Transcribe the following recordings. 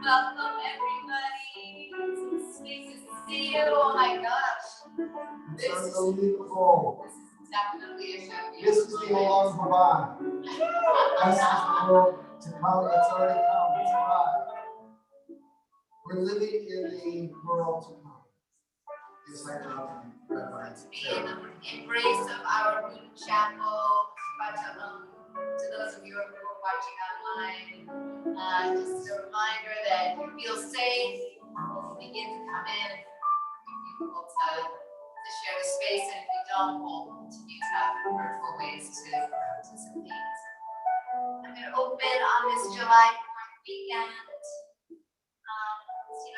Welcome, everybody. It's nice to see you. Oh my gosh. It's unbelievable. This is definitely a show. This is the Along Bye. This is the world to come that's already come. It's arrived. We're living in the world to come. It's like to be in the embrace of our root chapel. But to those of you who are watching online, just a reminder that you feel safe. Begin to come in. We'll be able to share the space, and if we don't, we'll continue to have virtual ways to participate. I'm going to open on this July 4th weekend.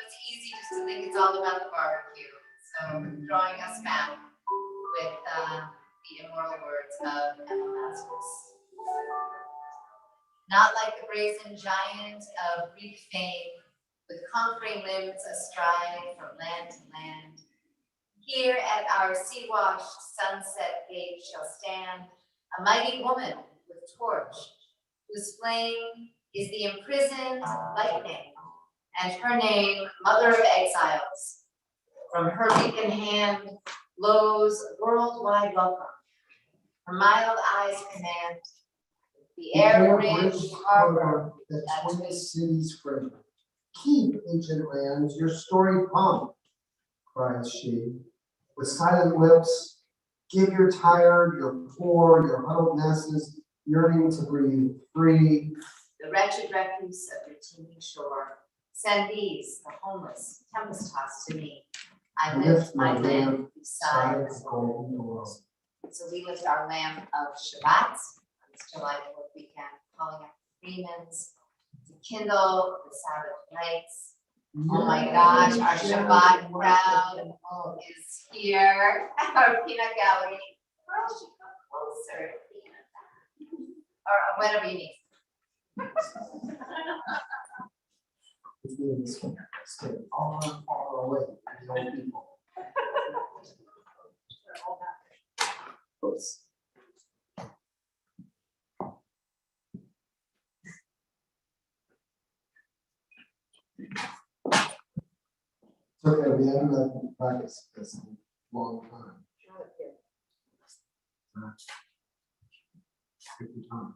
It's easy just to think it's all about the barbecue. So drawing us back with the immortal words of Emma Masters. Not like the brazen giant of Greek fame, with conquering limbs astride from land to land. Here at our sea-washed sunset gate shall stand a mighty woman with torch, whose flame is the imprisoned lightning, and her name, Mother of Exiles. From her beacon hand blows worldwide welcome. Her mild eyes command the air-bridge harbor that Twin Cities frame. Keep, ancient lands, your story come, cries she, with silent lips, Give your tired, your poor, your huddled masses yearning to breathe free. The wretched refuse of your teeming shore. Send these, the homeless, tempest-tossed to me. I lift my lamp beside the golden door. So we lift our lamp of Shabbat on this July 4th weekend, calling out the Freemans to kindle the Sabbath nights. Oh my gosh, our Shabbat crowd is here at our peanut gallery. Girl, she come closer, peanut. Or whatever you need. Which means stay far away from the old people. Oops. It's okay, we haven't had practice this in a long time. Take your time.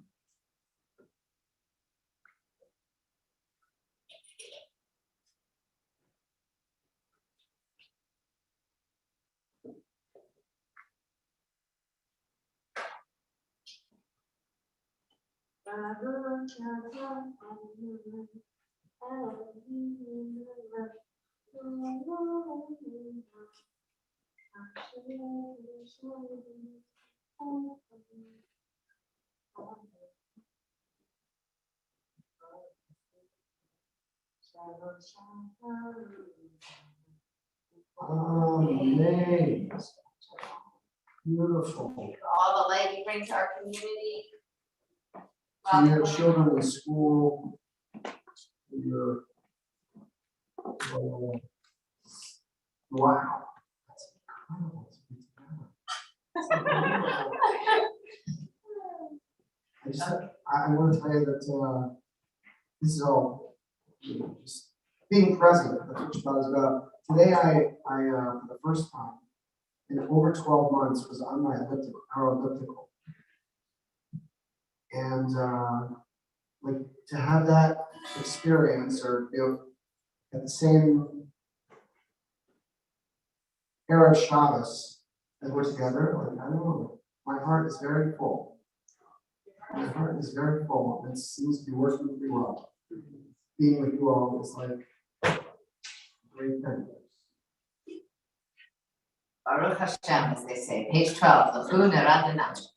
Amen. Beautiful. All the light you bring to our community. To your children in school, to your wow. That's incredible to be together. That's unbelievable. I want to tell you that this is all just being present. That's what Shabbat is about. Today, I for the first time in over 12 months was on my elliptical. And like to have that experience, or at the same era of Shabbos as we're together, like I don't know, my heart is very full. My heart is very full. It seems to be working pretty well. Being with you all is like a great thing. Baruch Hashem, as they say. Page 12. L'chu nerad l'nafsh.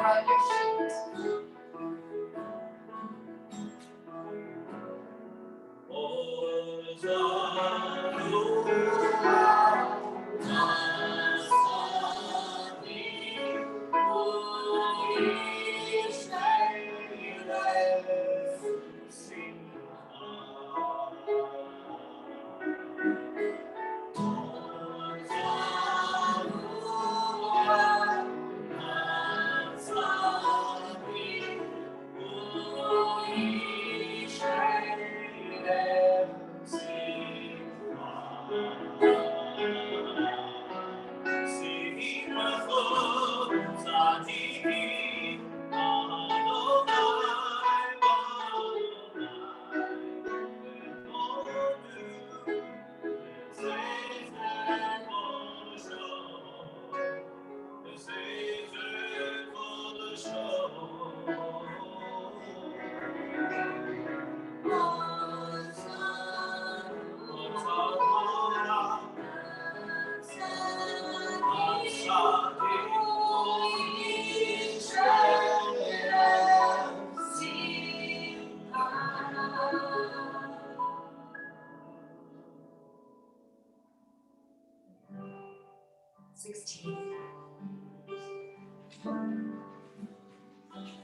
on your sheet.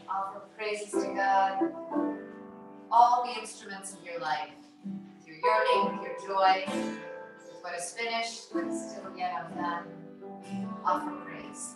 Offer praises to God, all the instruments of your life, with your yearning, with your joy, with what is finished, what is still yet undone. Offer praise.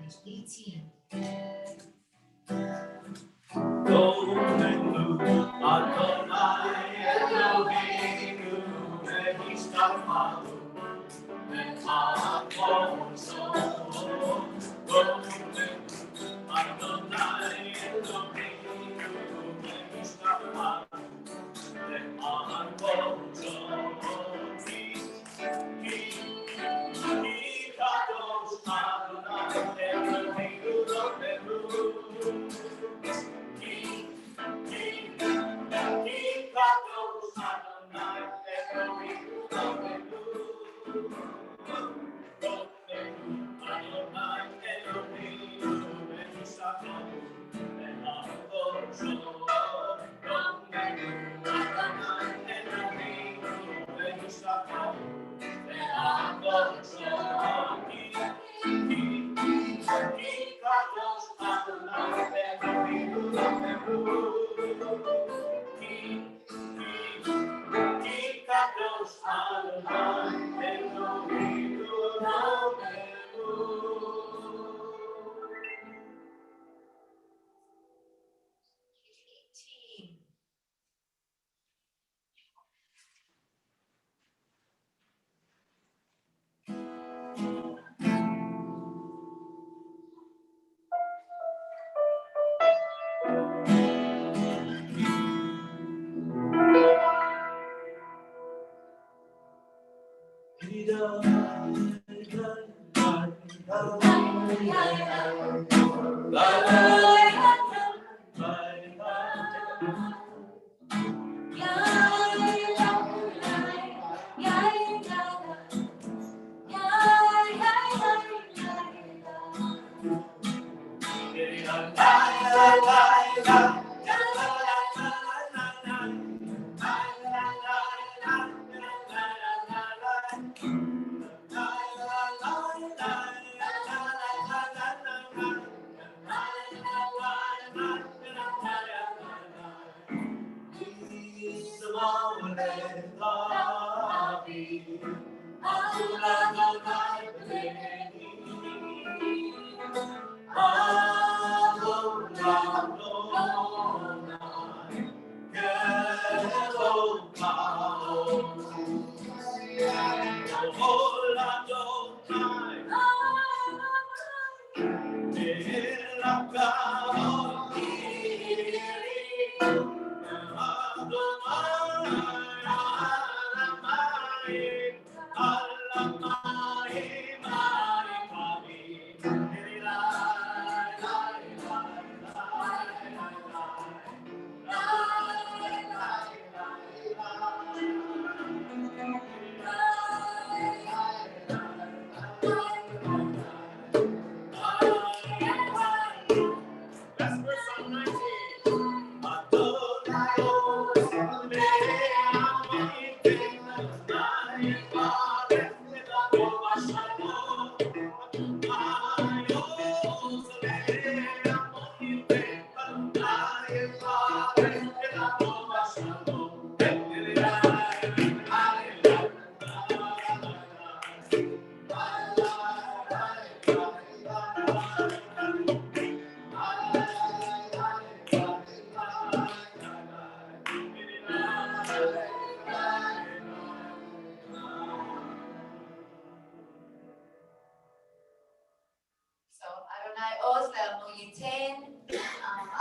Page 18.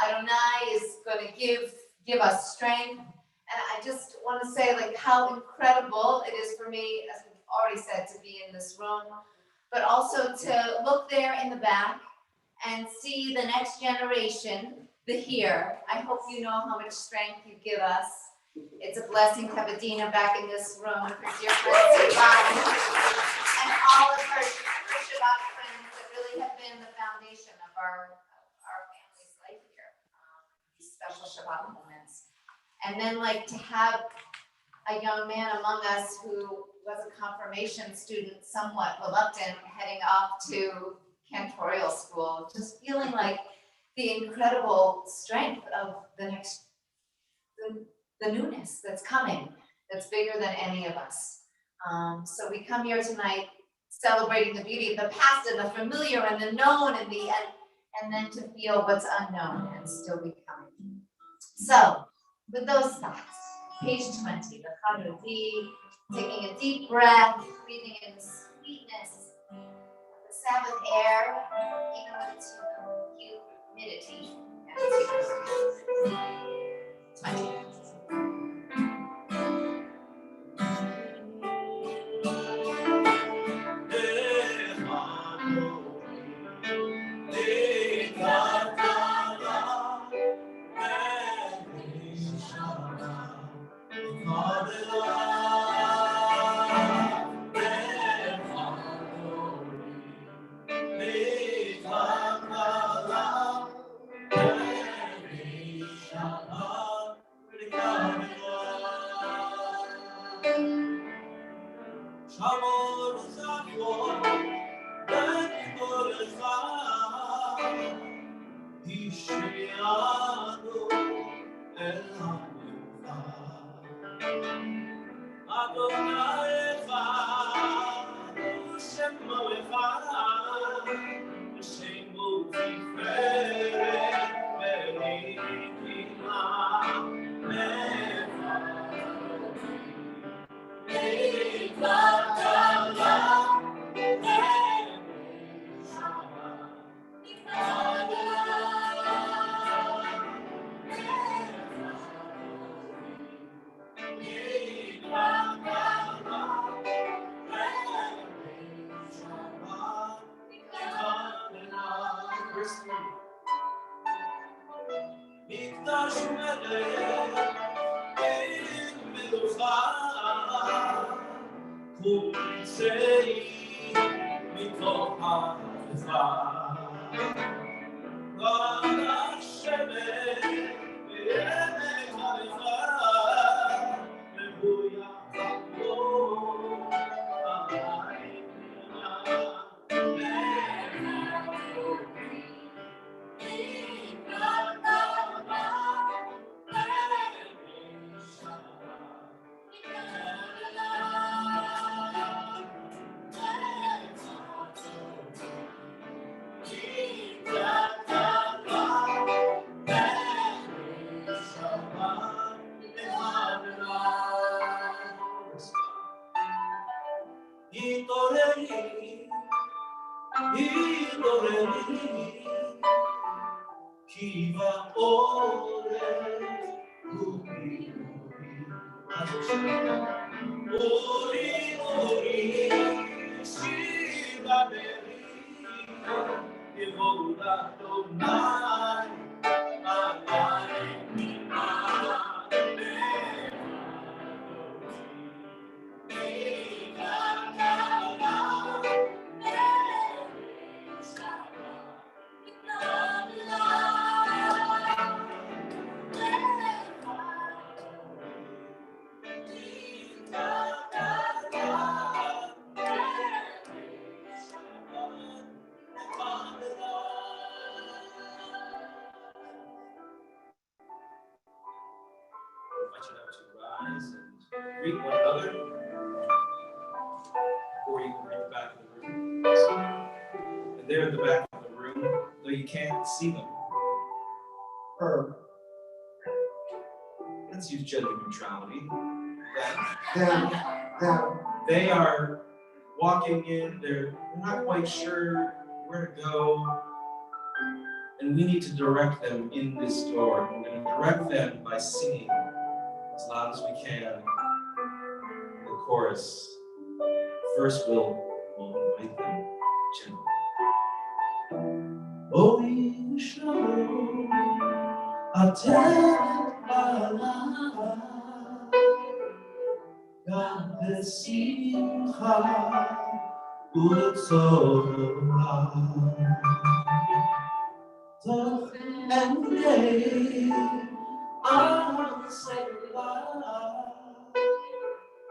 Adonai is going to give us strength. And I just want to say like how incredible it is for me, as we've already said, to be in this room, but also to look there in the back and see the next generation, the here. I hope you know how much strength you give us. It's a blessing to have Adina back in this room, her dear friend Shabbat, and all of her Shabbat friends that really have been the foundation of our family's life here. These special Shabbat moments. And then like to have a young man among us who was a confirmation student, somewhat reluctant, heading off to cantorial school, just feeling like the incredible strength of the newness that's coming, that's bigger than any of us. So we come here tonight celebrating the beauty of the past and the familiar and the known and then to feel what's unknown and still becoming. So with those thoughts, page 20, the Chanuti, taking a deep breath, breathing in the sweetness of the Sabbath air, even with its humidity and its 20. Greet one another, or you can greet the back of the room. And they're in the back of the room, though you can't see them. Let's use gender neutrality. They are walking in, they're not quite sure where to go, and we need to direct them in this door. We're going to direct them by singing as loud as we can the chorus. First, we'll invite them gently. Oh, Shalom, God besimcha u'tzorah, toch enei am selah,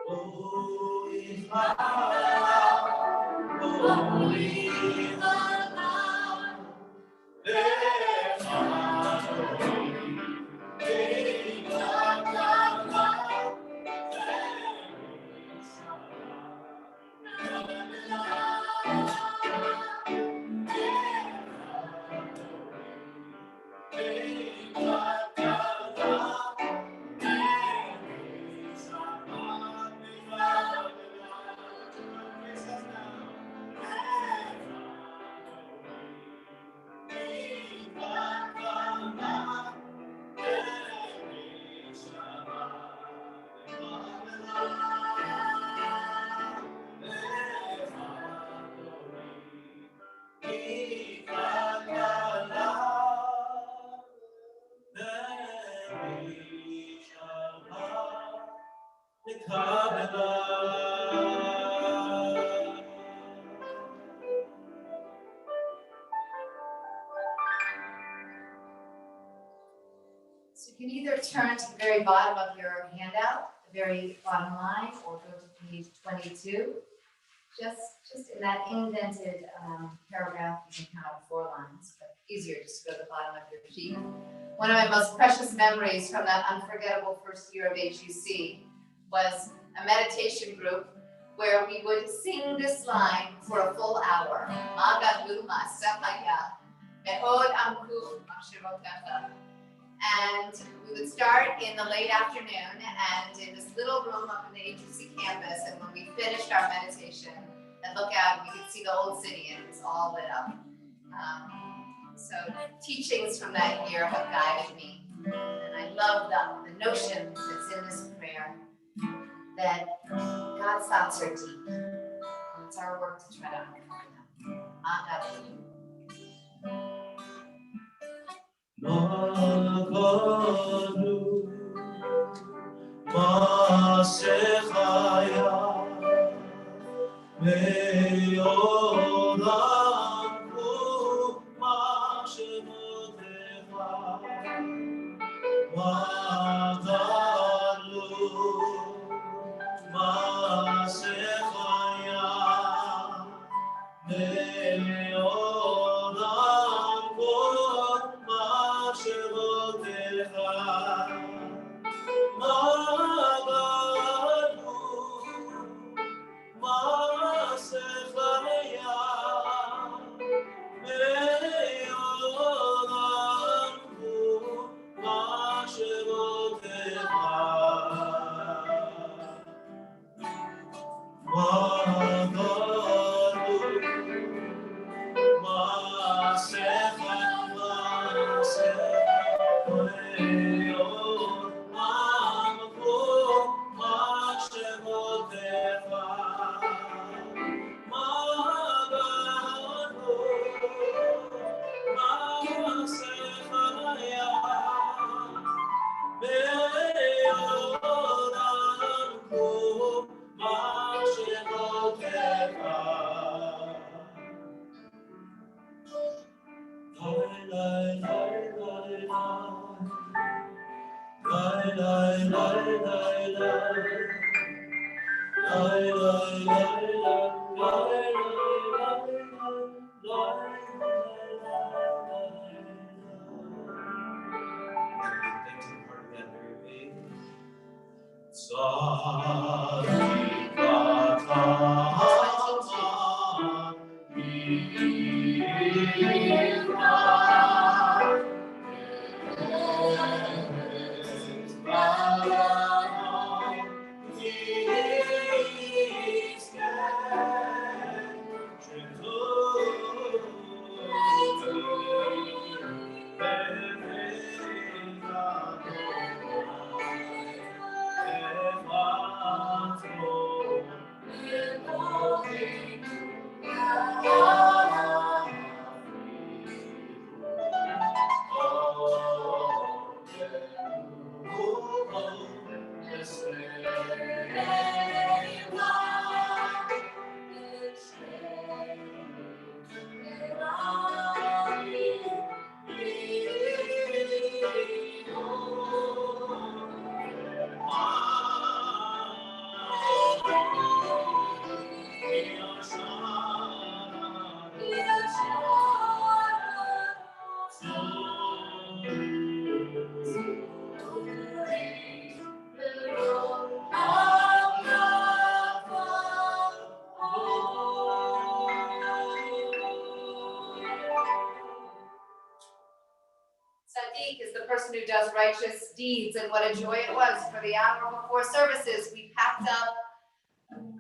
oh So you can either turn to the very bottom of your handout, the very bottom line, or go to page 22. Just in that indented paragraph, you can count 4 lines, but easier just to go to the bottom of your sheet. One of my most precious memories from that unforgettable first year of HUC was a meditation group where we would sing this line for a full hour. And we would start in the late afternoon and in this little room up in the agency campus. And when we finished our meditation and look out, we could see the old city and it was all lit up. So teachings from that year have guided me. And I love the notion that's in this prayer that God's thoughts are deep. It's our work to try to uncover them. Sadiq is the person who does righteous deeds, and what a joy it was for the hour before services. We packed up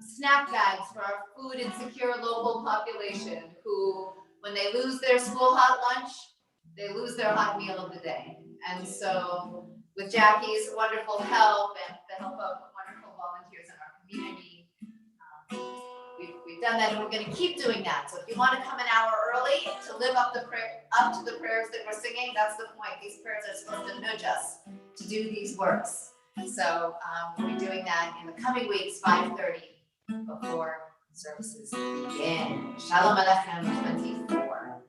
snack bags for our food insecure local population who, when they lose their school hot lunch, they lose their hot meal of the day. And so with Jackie's wonderful help and the help of wonderful volunteers in our community, we've done that, and we're going to keep doing that. So if you want to come an hour early to live up to the prayers that we're singing, that's the point. These prayers are supposed to nudge us to do these works. So we'll be doing that in the coming weeks, 5:30, before services begin. Shalom Aleichem 24.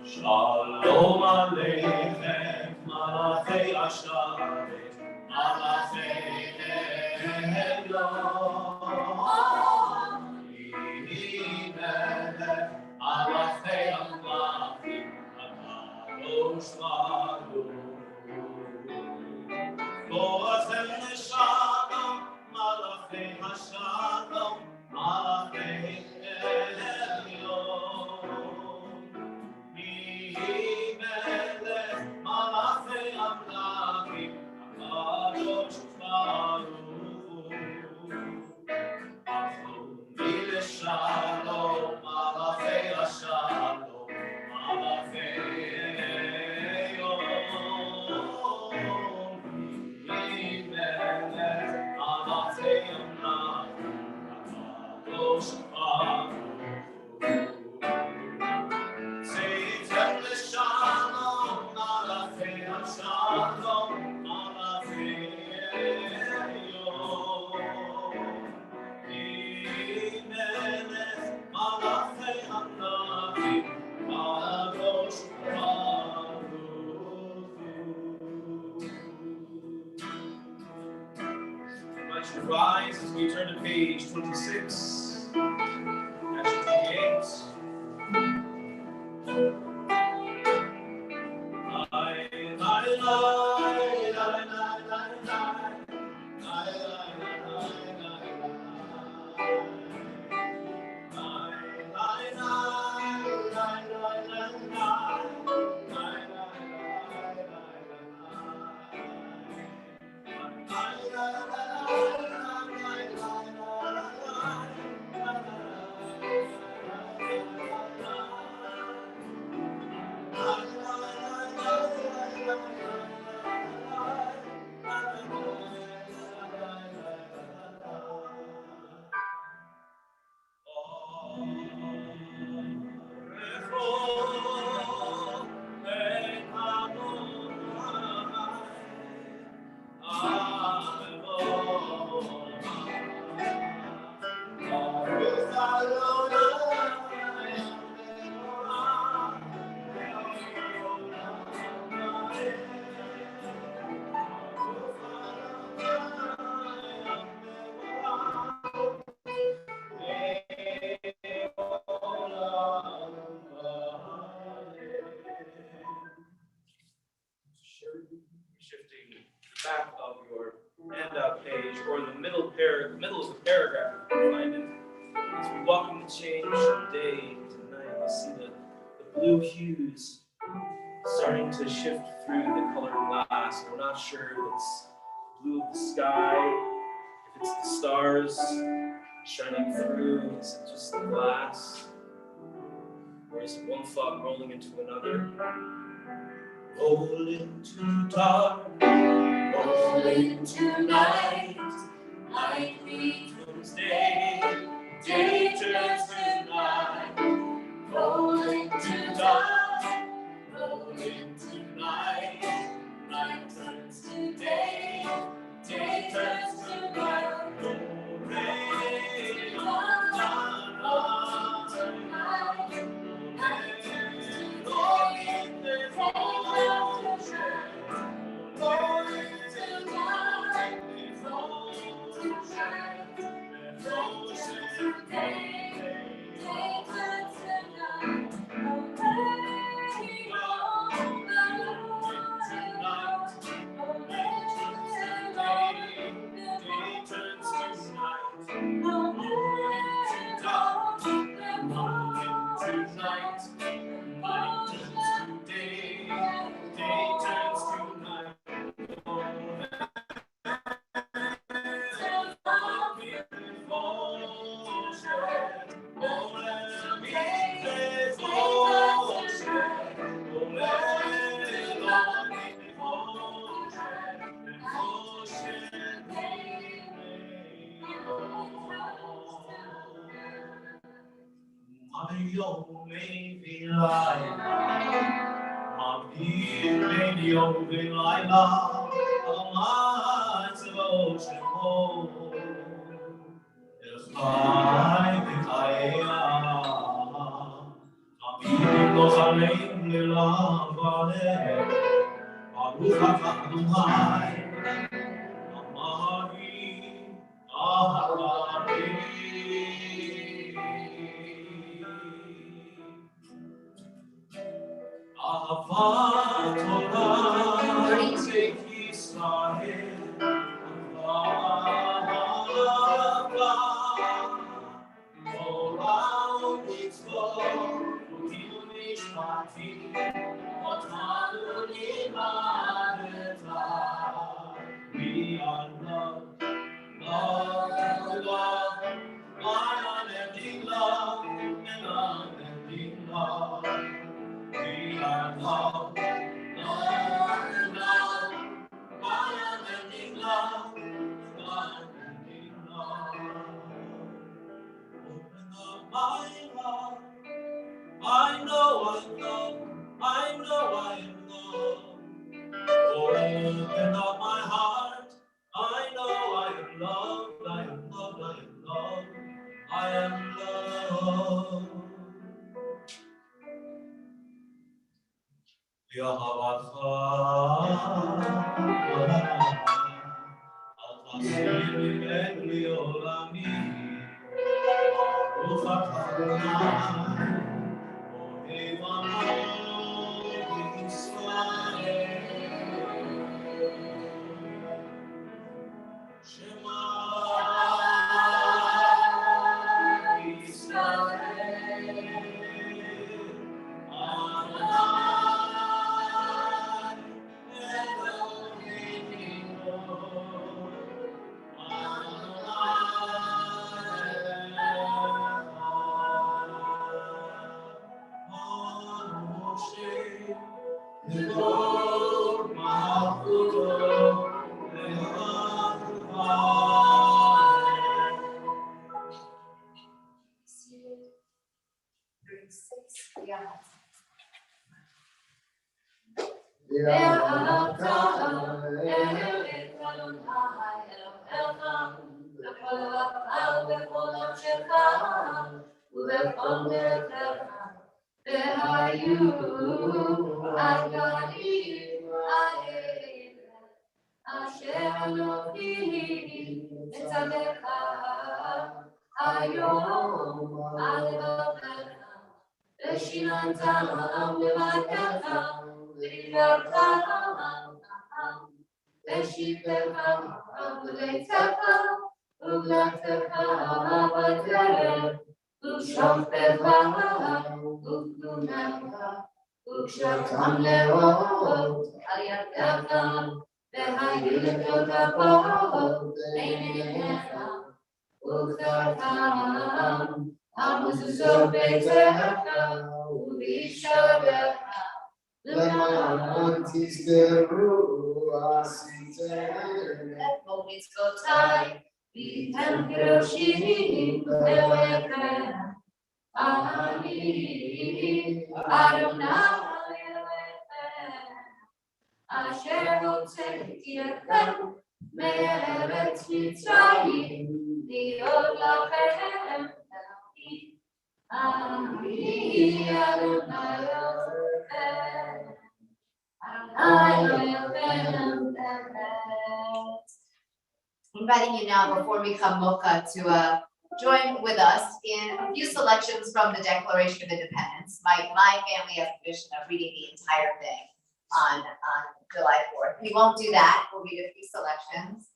Shalom Aleichem, Malachei Asharet, Malachei Elyon, Melech, Malachei Amachim, HaKadosh Baruch Hu. rise as we turn to page 26, actually 28. Shifting the back of your handout page or the middle of the paragraph, if you find it. As we walk into change from day to night, we see the blue hues starting to shift through the colored glass. We're not sure if it's blue of the sky, if it's the stars shining through, is it just the glass, or is it one thought rolling into another? Roll into dark, roll into night, night becomes day, day turns to night. Roll into dark, roll into night, night turns to day, day turns to night. Rain on night, we are loved, love, love, unending love, and unending love. We are loved, love, love, unending love, unending love. Open up my heart. I know I'm loved. I know I am loved. Open up my heart. I know I am loved. I am loved. I am loved. I am loved. Yahavah Inviting you now before we come Mocha to join with us in a few selections from the Declaration of Independence. My family has a tradition of reading the entire thing on July 4th. We won't do that. We'll read a few selections.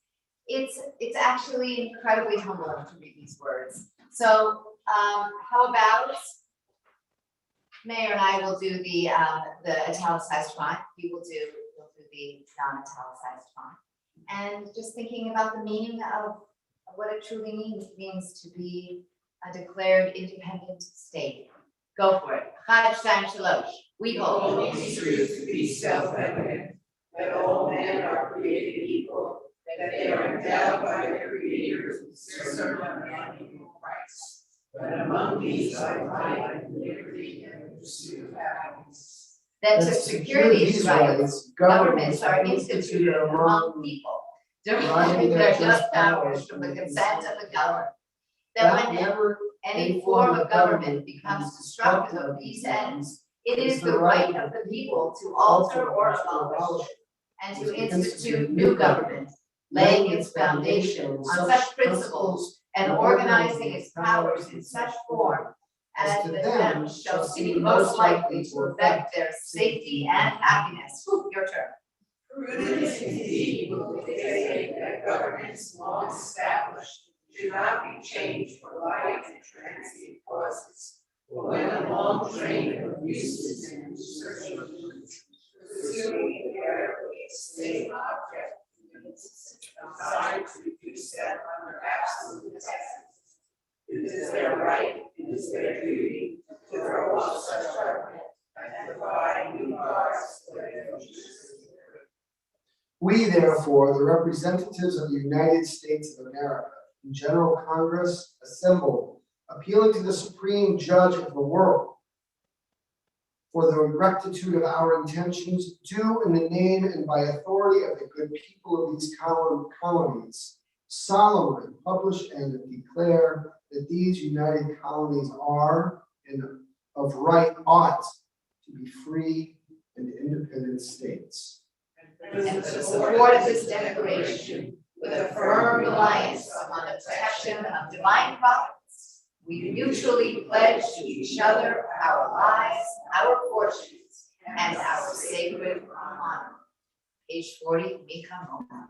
It's actually incredibly humbling to read these words. So how about Mayor and I will do the italicized font. We'll do the non-italicized font. And just thinking about the meaning of what it truly means to be a declared independent state. Go for it. Chad, Stam, Shalosh. We hold these truths to be self-evident, that all men are created equal, that they are endowed by their creators with certain unequal rights. But among these I find liberty and the pursuit of happiness. That to secure these rights, governments are instituted among people, deriving their just powers from the consent of the governed. That whenever any form of government becomes destructive of these ends, it is the right of the people to alter or abolish, and to institute new government, laying its foundation on such principles and organizing its powers in such form as to them shall seem most likely to affect their safety and happiness. Ooh, your turn. Prudence indeed will dictate that governments long established should not be changed for light and transient causes, or when a long train of abuses and usurpations, pursuing carefully a state object designed to reduce them under absolute necessity. It is their right, it is their duty to throw off such government and provide new laws for their futures. We, therefore, the representatives of the United States of America, in General Congress assembled, appealing to the Supreme Judge of the world for the rectitude of our intentions, do in the name and by authority of the good people of these colonies, solemnly publish and declare that these united colonies are, and of right ought, to be free and independent states. And for the support of this declaration, with a firm reliance upon the protection of divine providence, we mutually pledge to each other our lives, our fortunes, and our sacred honor. Page 40, Mika Moma.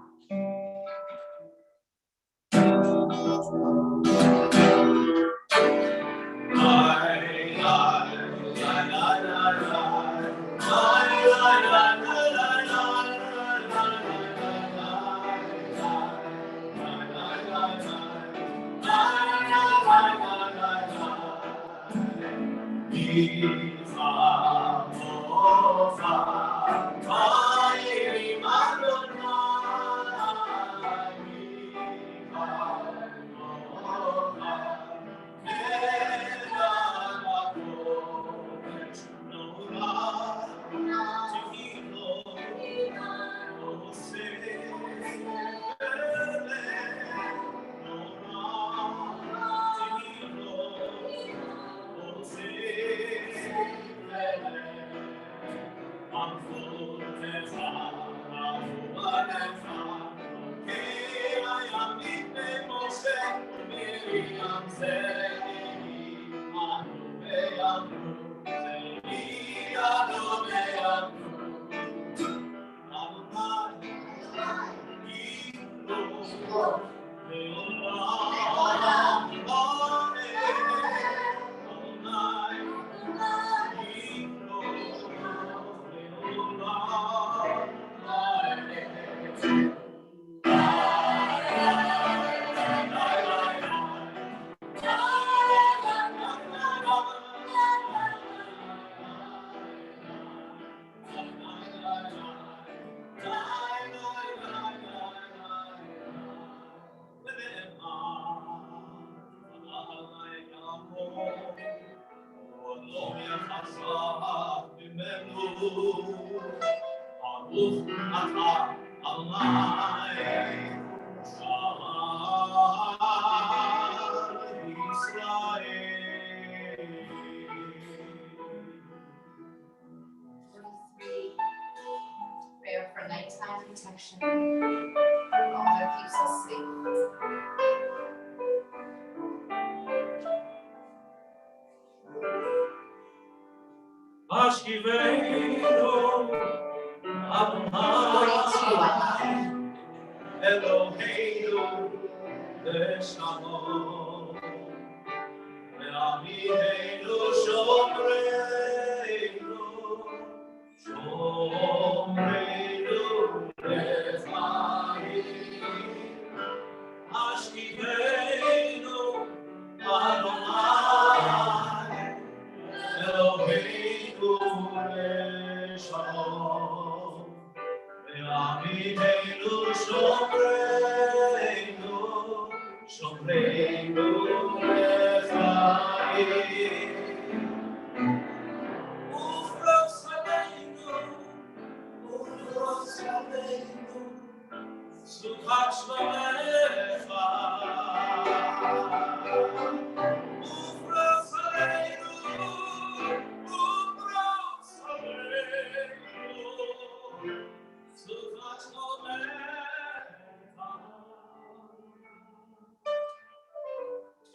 Prayer for nighttime protection. All that keeps us safe. Ashkivenu, 42, Eloheinu, Neshamo, Ve'amideinu Shomreinu, Shomreinu Lechaim, Ashkivenu, Adonai, Eloheinu Neshamo, Ve'amideinu Shomreinu, Shomreinu Lechaim. Ufros Aleinu, Suchat Shlomecha. Ufros Aleinu, Suchat Shlomecha.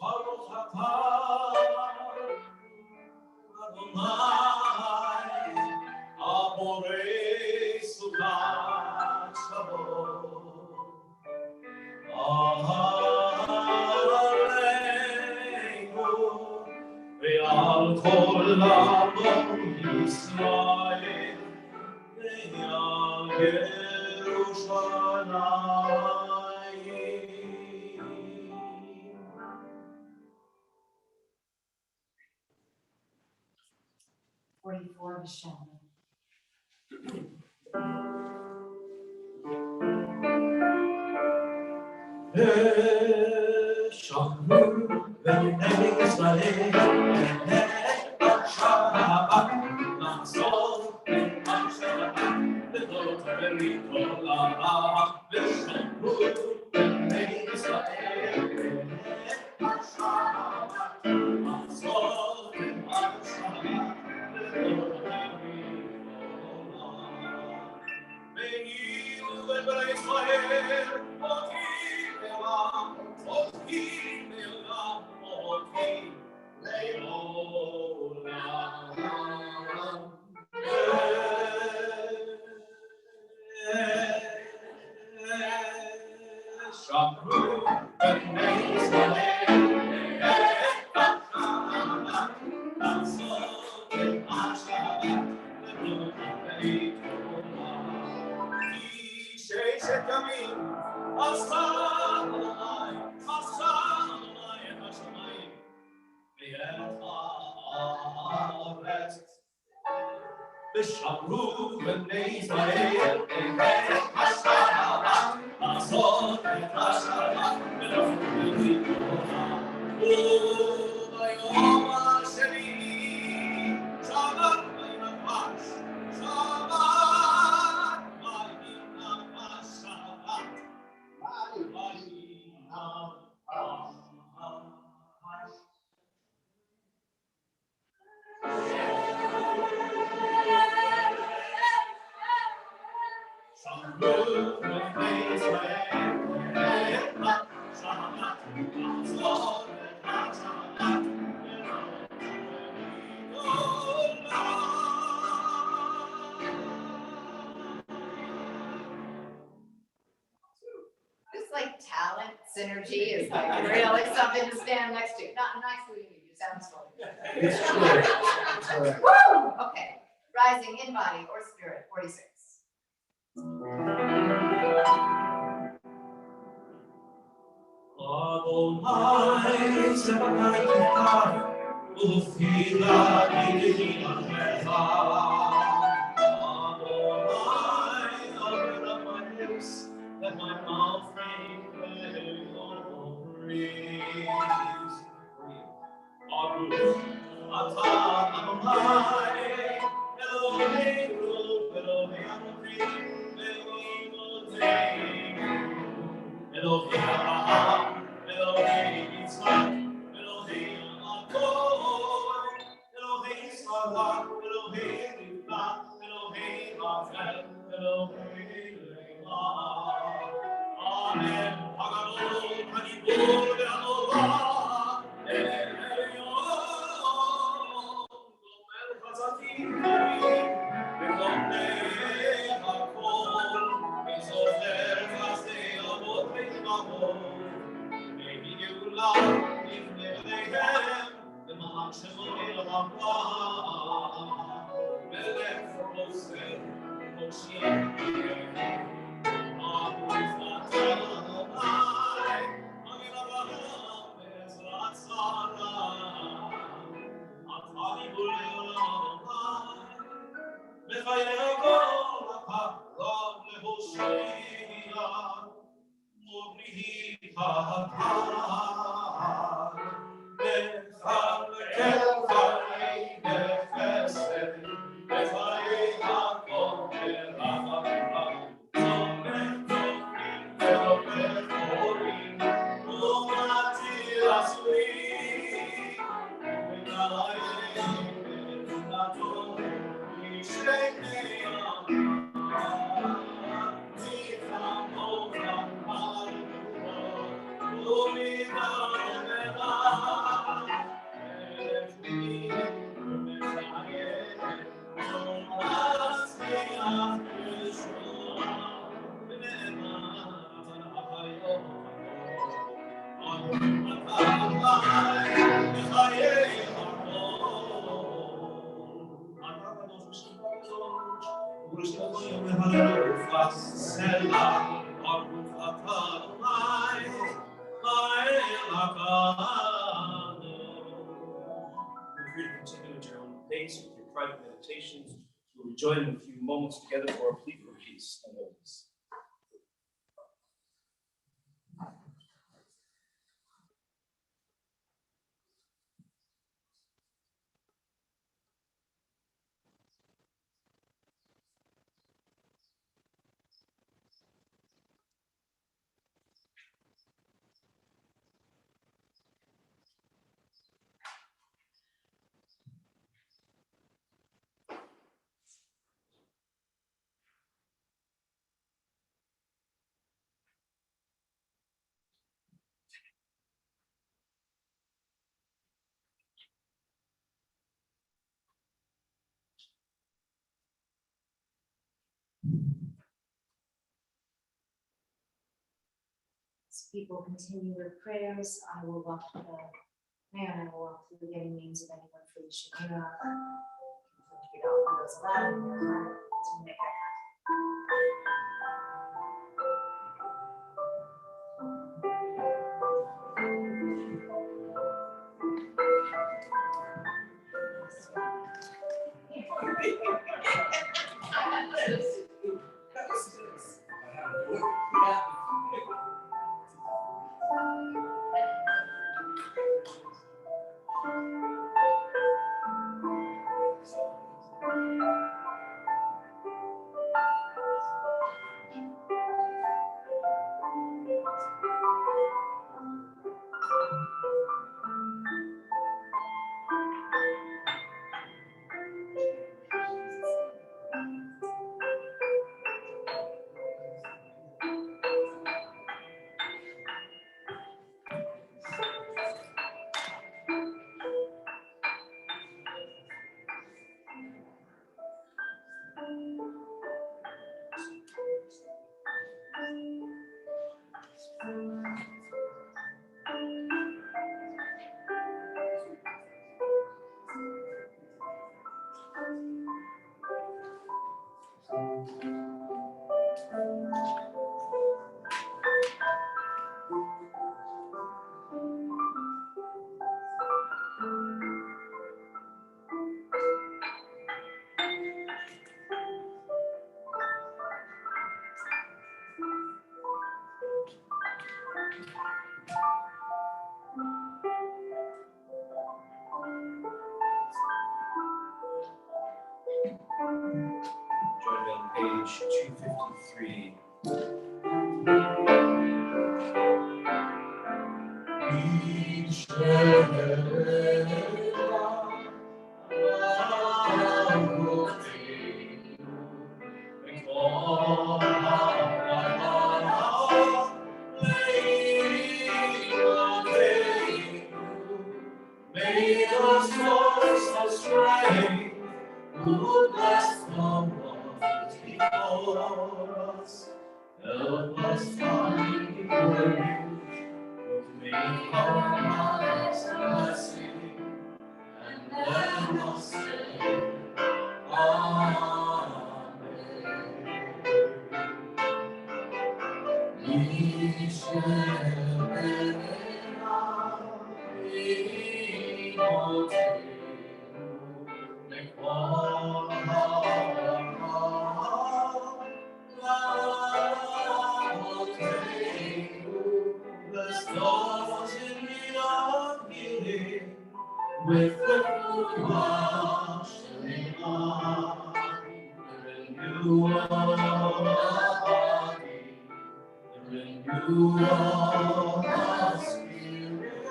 Baruch atah Adonai, Aborei Suchat Shalom. Aleinu ve'al kol amon Yisrael ve'al Yerushalayim. 44, Michelle. Shomru v'nei Yisrael v'shabbat na'asor v'shabbat v'tot v'rikol ha'am v'shomru v'nei Yisrael v'shabbat na'asor v'shabbat v'tot v'rikol ha'am. Ve'yilu v'bnei Yisrael ושמרו בני ישראל השנה לעשות את השנה ולפני תורה וביום השני שבת וינפש שבת וינפש שבת This like talent synergy is like really something to stand next to. Not to you, you sound slow. It's true. It's all right. Woo! Okay, rising in body or spirit, 46. Adonai Zevachai Ufila Ilina Adonai, open up my lips, let my mouth rain your praise. Baruch atah Adonai, Eloheinu, Elohim Elohim Elohim Abraham, Elohim Yitzchak, Elohim Yaakov, Elohim Sarah, Elohim Rivka, Elohim Beth-El, Elohim Leah. Amen. Hagadol, Hagibor, Ve'anora, Elyon, Gomer Chazatim, Ve'gomnei Hakol, Ve'zocher Chasdei Avot Ve'imavot, Ve'hi Geulah Livnei למען שמו ירבה, מלך חוסר, מושיע יראה, אהוב אדוני, מגן אברהם בעזרת שרה, אתה גיבור לעולם אדוני, מחיה כל הקרוב להושיע, מוריד הקהל. Continue at your own pace with your private meditations. We'll join in a few moments together for a plea for peace and wholeness. As people continue their prayers, I will walk through I will walk through the names of anyone for the Shekhinah. Figure out for those allowed in their heart to page 253. May the source of strength who bless the waters before us, help us find courage to make our lives a blessing, and let us say, Amen. We shall bless those in need of healing with the food washed in blood, the renewal of body, the renewal of spirit,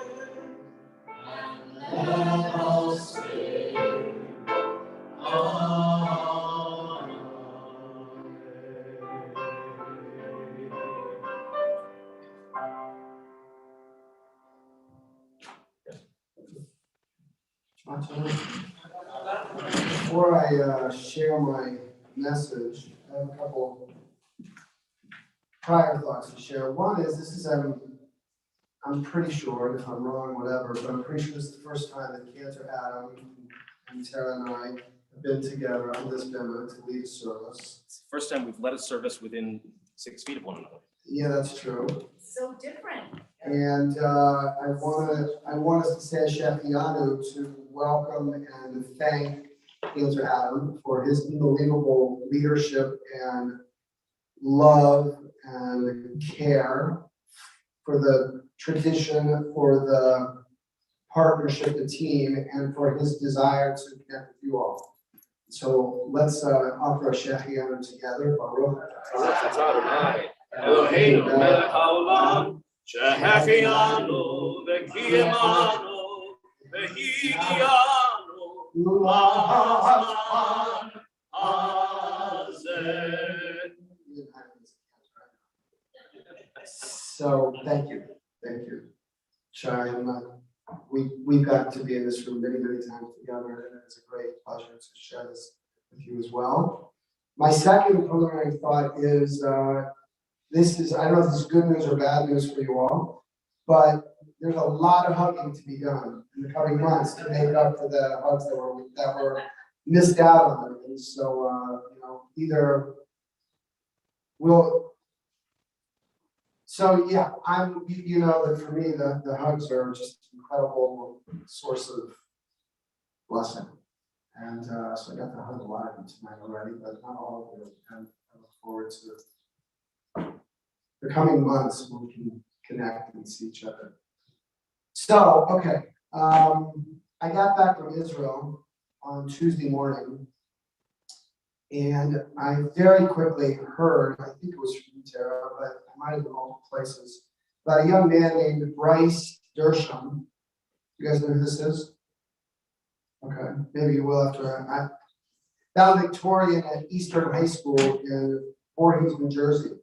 and let us say, Before I share my message, I have a couple prior thoughts to share. One is this is I'm pretty sure, and if I'm wrong, whatever, but I'm pretty sure this is the first time that Cantor Adam and Tara and I have been together on this bimmer to lead a service. It's the first time we've led a service within 6 feet of one another. Yeah, that's true. So different. And I want us to say Shechianu to welcome and thank Cantor Adam for his unbelievable leadership and love and care for the tradition, for the partnership, the team, and for his desire to connect with you all. So let's offer a Shechianu together. Baruch Eloheinu melech haolam, shehechianu v'kiyemanu v'higianu l'zman hazeh. So thank you. Shai, we've got to be in this room many times together, and it's a great pleasure to share this with you as well. My second preliminary thought is I don't know if this is good news or bad news for you all, but there's a lot of hugging to be done in the coming months to make up for the hugs that were missed out on. And so either we'll. So yeah, you know that for me the hugs are just an incredible source of blessing, and so I got to hug a lot of you tonight already, but not all of you, and I look forward to the coming months when we can connect and see each other. So okay, I got back from Israel on Tuesday morning, and I very quickly heard, I think it was from Tara, but I might have been multiple places, about a young man named Bryce Dersham. You guys know who this is? Okay, maybe you will after I valedictorian at Eastern High School in Voorhees, New Jersey.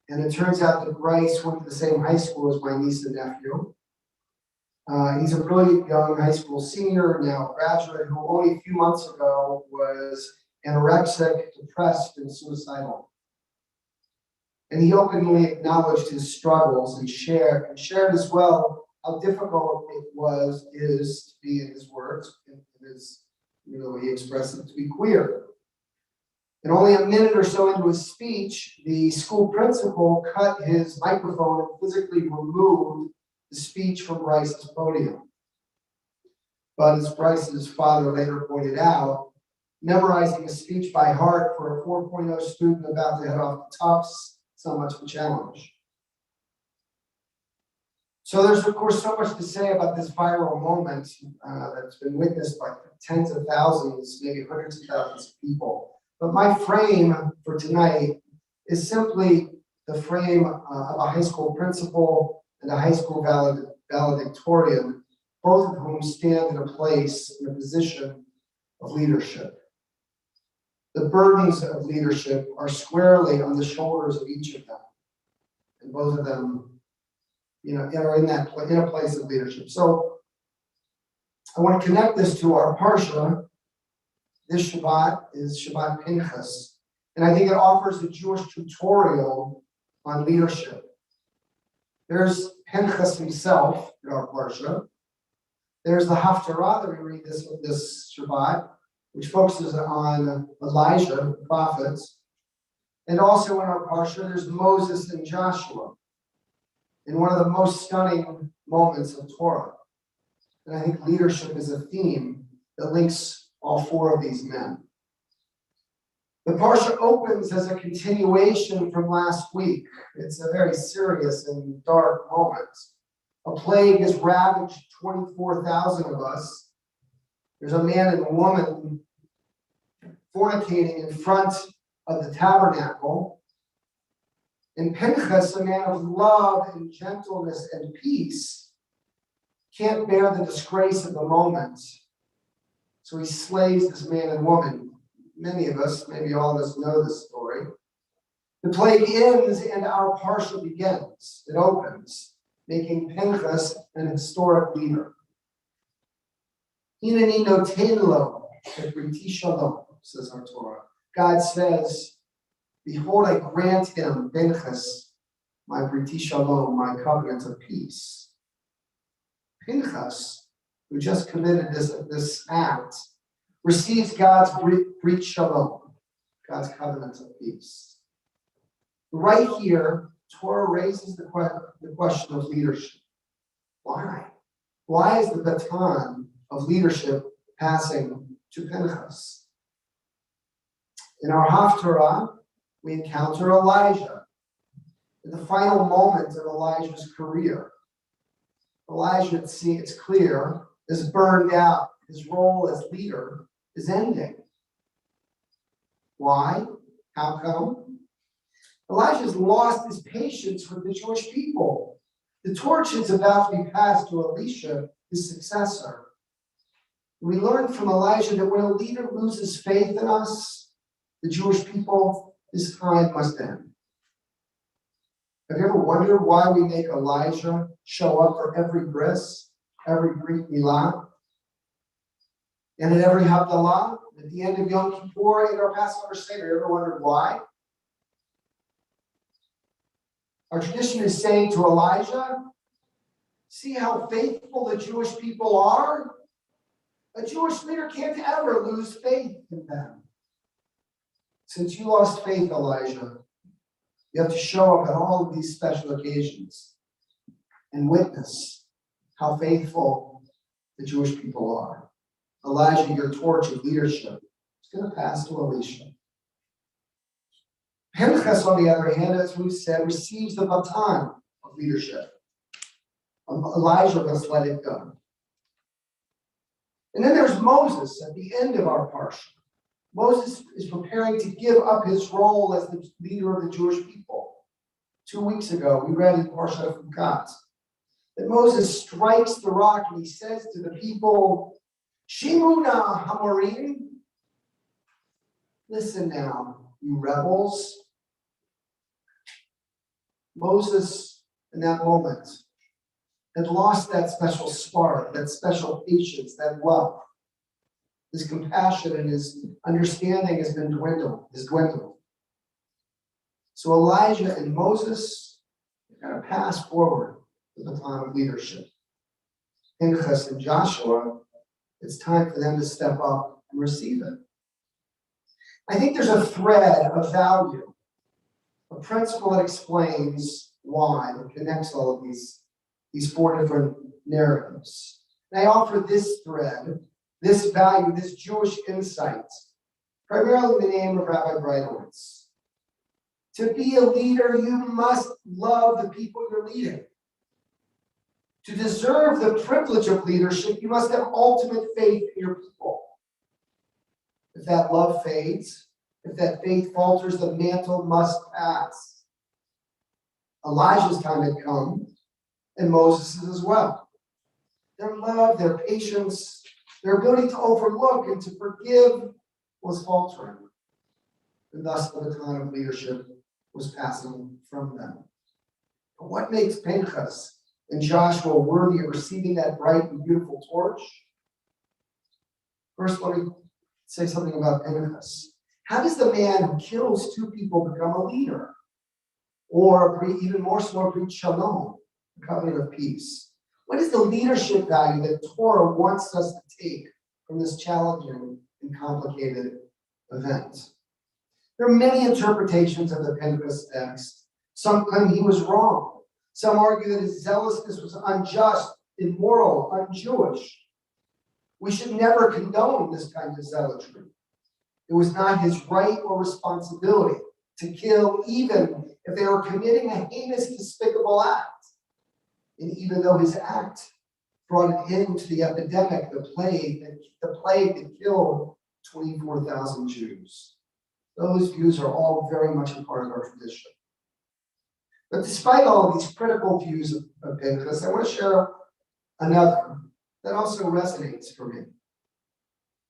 And it turns out that Bryce went to the same high school as my niece and nephew. He's a brilliant young high school senior, now graduate, who only a few months ago was anorexic, depressed, and suicidal. And he openly acknowledged his struggles and shared as well how difficult it is to be, in his words, he expressed it, to be queer. And only a minute or so into his speech, the school principal cut his microphone and physically removed the speech from Bryce's podium. But as Bryce's father later pointed out, memorizing a speech by heart for a 4.0 student about to head off to Tufts, it's not much of a challenge. So there's, of course, so much to say about this viral moment that's been witnessed by tens of thousands, maybe hundreds of thousands of people But my frame for tonight is simply the frame of a high school principal and a high school valedictorian, both of whom stand in a place, in a position of leadership. The burdens of leadership are squarely on the shoulders of each of them. And both of them, are in a place of leadership. So I want to connect this to our Parsha. This Shabbat is Shabbat Pinchas. And I think it offers a Jewish tutorial on leadership. There's Pinchas himself in our Parsha. There's the Haftarah that we read this Shabbat, which focuses on Elijah, the prophets. And also in our Parsha, there's Moses and Joshua in one of the most stunning moments of Torah. And I think leadership is a theme that links all four of these men. The Parsha opens as a continuation from last week. It's a very serious and dark moment. A plague has ravaged 24,000 of us. There's a man and a woman fornicating in front of the tabernacle. And Pinchas, a man of love and gentleness and peace, can't bear the disgrace of the moment. So he slays this man and woman. Many of us, maybe all of us, know this story. The plague ends and our Parsha begins. It opens, making Pinchas an historic leader. Hineni noten lo et briti shalom, says our Torah. God says, behold, I grant him, Pinchas, my briti shalom, my covenant of peace. Pinchas, who just committed this act, receives God's brit shalom, God's covenant of peace. Right here, Torah raises the question of leadership. Why? Why is the baton of leadership passing to Pinchas? In our Haftarah, we encounter Elijah in the final moment of Elijah's career. Elijah, it's clear, is burned out. His role as leader is ending. Why? How come? Elijah's lost his patience with the Jewish people. The torch is about to be passed to Elisha, his successor. We learn from Elijah that when a leader loses faith in us, the Jewish people, his time must end. Have you ever wondered why we make Elijah show up for every bris, every Brit Milah, and at every Havdalah, at the end of Yom Kippur, in our Passover Seder? You ever wondered why? Our tradition is saying to Elijah, see how faithful the Jewish people are? A Jewish leader can't ever lose faith in them. Since you lost faith, Elijah, you have to show up at all of these special occasions and witness how faithful the Jewish people are. Elijah, your torch of leadership is going to pass to Elisha. Pinchas, on the other hand, as we've said, receives the baton of leadership. Elijah must let it go. And then there's Moses at the end of our Parsha. Moses is preparing to give up his role as the leader of the Jewish people. 2 weeks ago, we read in Parsha from God that Moses strikes the rock and he says to the people, Shimuna Hamorim, listen now, you rebels. Moses, in that moment, had lost that special spark, that special patience, that love. His compassion and his understanding has dwindled. So Elijah and Moses are going to pass forward the baton of leadership. Pinchas and Joshua, it's time for them to step up and receive it. I think there's a thread of value, a principle that explains why, that connects all of these four different narratives. And I offer this thread, this value, this Jewish insight, primarily in the name of Rabbi Breitowitz. To be a leader, you must love the people you're leading. To deserve the privilege of leadership, you must have ultimate faith in your people. If that love fades, If that faith falters, the mantle must pass. Elijah's time had come, and Moses' as well. Their love, their patience, their ability to overlook and to forgive was faltering. And thus the baton of leadership was passing from them. But what makes Pinchas and Joshua worthy of receiving that bright and beautiful torch? First, let me say something about Pinchas. How does the man who kills two people become a leader? Or even more so, preach shalom, the covenant of peace? What is the leadership value that Torah wants us to take from this challenging and complicated event? There are many interpretations of the Pinchas text. Some claim he was wrong. Some argue that his zealousness was unjust, immoral, un-Jewish. We should never condone this kind of zealotry. It was not his right or responsibility to kill, even if they were committing a heinous, despicable act. And even though his act brought an end to the epidemic, the plague that killed 24,000 Jews. Those views are all very much a part of our tradition. But despite all of these critical views of Pinchas, I want to share another that also resonates for me.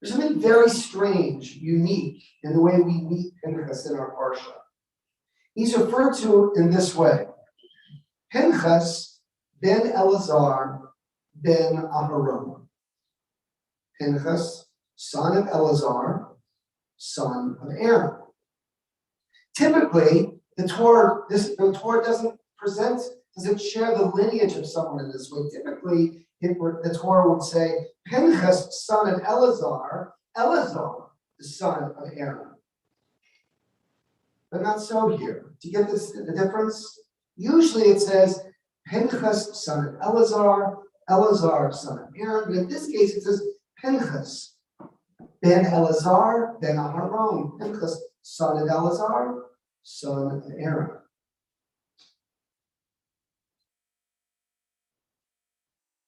There's something very strange, unique in the way we meet Pinchas in our parsha. He's referred to in this way: Pinchas ben Eleazar ben Aharon. Pinchas, son of Eleazar, son of Aaron. Typically, the Torah doesn't share the lineage of someone in this way. Typically, the Torah would say, Pinchas, son of Eleazar, Eleazar, the son of Aaron. But not so here. Do you get the difference? Usually it says, Pinchas, son of Eleazar, Eleazar, son of Aaron. But in this case, it says, Pinchas, ben Eleazar, ben Aharon. Pinchas, son of Eleazar, son of Aaron.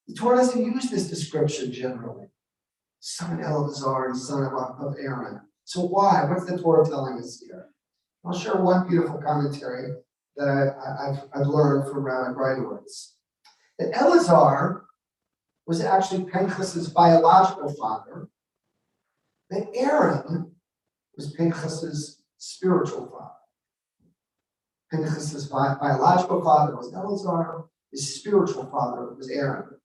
The Torah doesn't use this description generally. Son of Eleazar and son of Aaron. So why? What's the Torah telling us here? I'll share one beautiful commentary that I've learned from Rabbi Breitowitz. That Eleazar was actually Pinchas's biological father. That Aaron was Pinchas's spiritual father. Pinchas's biological father was Eleazar. His spiritual father was Aaron.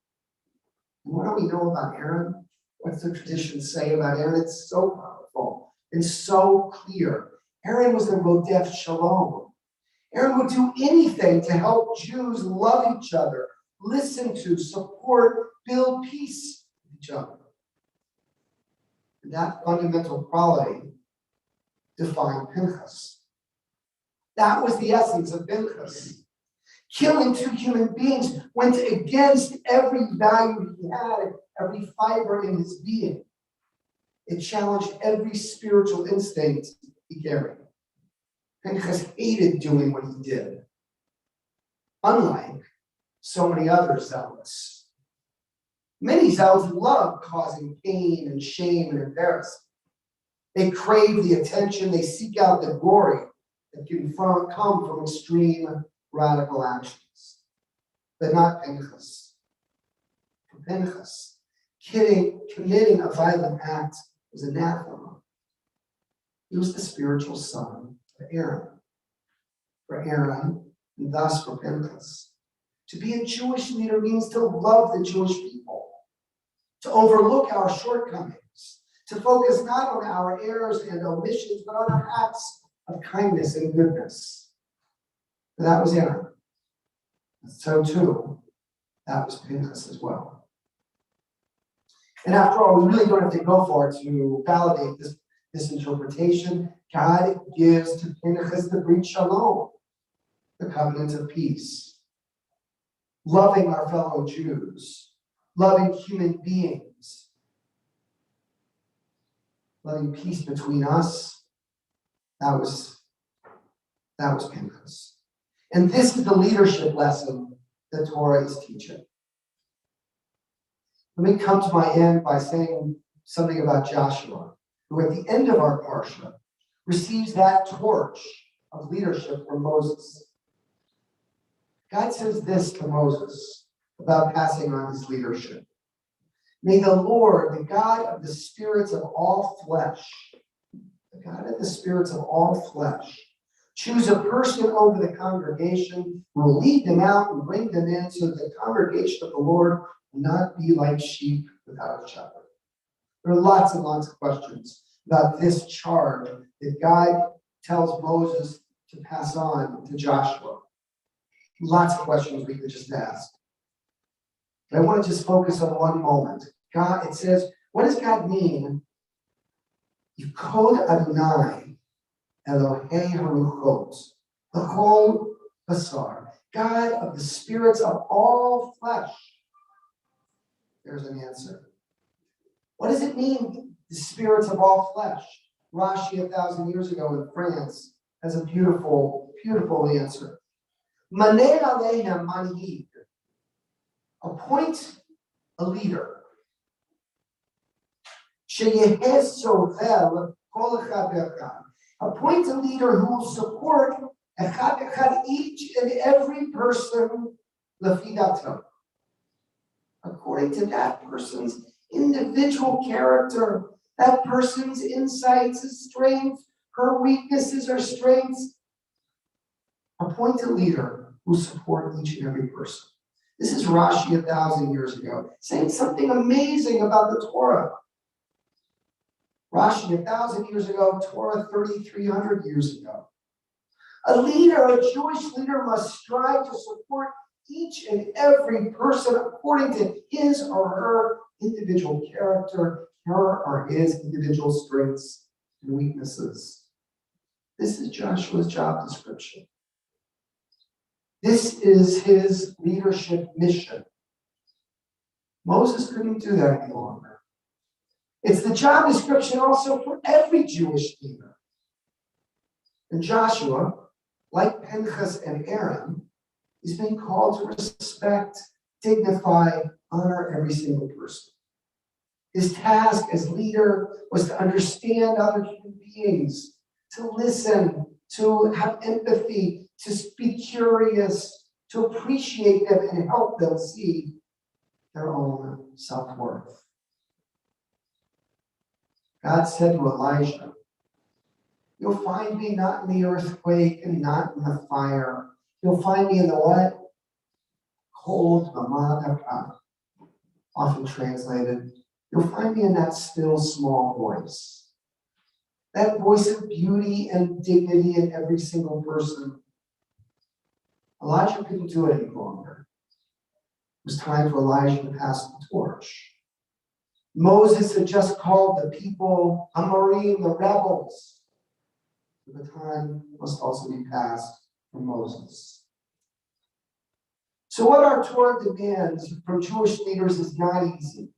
And what do we know about Aaron? What's the tradition say about Aaron? It's so powerful and so clear. Aaron was the Rodef Shalom. Aaron would do anything to help Jews love each other, listen to, support, build peace with each other. And that fundamental quality defined Pinchas. That was the essence of Pinchas. Killing two human beings went against every value he had, every fiber in his being. It challenged every spiritual instinct he carried. Pinchas hated doing what he did, unlike so many other zealots. Many zealots love causing pain and shame and embarrassment. They crave the attention, they seek out the glory that can come from extreme radical actions. But not Pinchas. For Pinchas, committing a violent act was anathema. He was the spiritual son of Aaron. For Aaron, and thus for Pinchas, to be a Jewish leader means to love the Jewish people, to overlook our shortcomings, to focus not on our errors and omissions, but on our acts of kindness and goodness. And that was Aaron. So too, that was Pinchas as well. And after all, we really don't have to go far to validate this interpretation. God gives to Pinchas the Brit Shalom, the covenant of peace. Loving our fellow Jews, loving human beings, loving peace between us. That was Pinchas. And this is the leadership lesson that Torah is teaching. Let me come to my end by saying something about Joshua, who at the end of our parsha receives that torch of leadership from Moses. God says this to Moses about passing on his leadership. May the Lord, the God of the spirits of all flesh, the God of the spirits of all flesh, choose a person over the congregation who will lead them out and bring them in so that the congregation of the Lord will not be like sheep without a shepherd. There are lots and lots of questions about this charge that God tells Moses to pass on to Joshua. Lots of questions we could just ask. But I want to just focus on one moment. God, it says, what does God mean? Yikod Adonai Elohei Haruchot, the whole Basar, God of the spirits of all flesh. There's an answer. What does it mean, the spirits of all flesh? Rashi 1,000 years ago in France has a beautiful, beautiful answer. Maneh alehem manhig. Appoint a leader. Sheyeh sovel kol echad ve'echad. Appoint a leader who will support echad echad, each and every person lefidato, according to that person's individual character, that person's insights, his strengths, her weaknesses, her strengths. Appoint a leader who will support each and every person. This is Rashi 1,000 years ago, saying something amazing about the Torah. Rashi 1,000 years ago, Torah 3,300 years ago. A leader, a Jewish leader, must strive to support each and every person according to his or her individual character, her or his individual strengths and weaknesses. This is Joshua's job description. This is his leadership mission. Moses couldn't do that any longer. It's the job description also for every Jewish leader. And Joshua, like Pinchas and Aaron, is being called to respect, dignify, honor every single person. His task as leader was to understand other human beings, to listen, to have empathy, to be curious, to appreciate them and help them see their own self-worth. God said to Elijah, you'll find me not in the earthquake and not in the fire. You'll find me in the what? Cold mamadaka. Often translated, you'll find me in that still small voice. That voice of beauty and dignity in every single person. Elijah couldn't do it any longer. It was time for Elijah to pass the torch. Moses had just called the people Amorim, the rebels. The baton must also be passed from Moses. So what our Torah demands from Jewish leaders is not easy.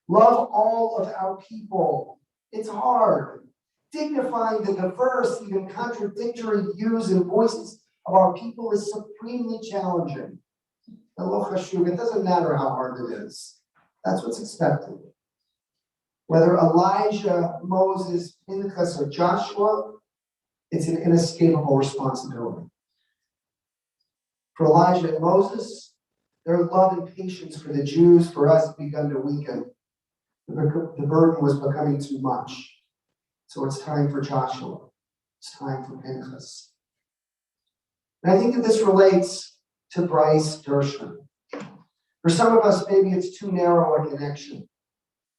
Love all of our people. It's hard. Dignifying the diverse, even contradictory views and voices of our people is supremely challenging. It doesn't matter how hard it is. That's what's expected. Whether Elijah, Moses, Pinchas, or Joshua, it's an inescapable responsibility. For Elijah and Moses, their love and patience for the Jews, for us, begun to weaken. The burden was becoming too much. So it's time for Joshua. It's time for Pinchas. And I think that this relates to Bryce Dershman. For some of us, maybe it's too narrow a connection.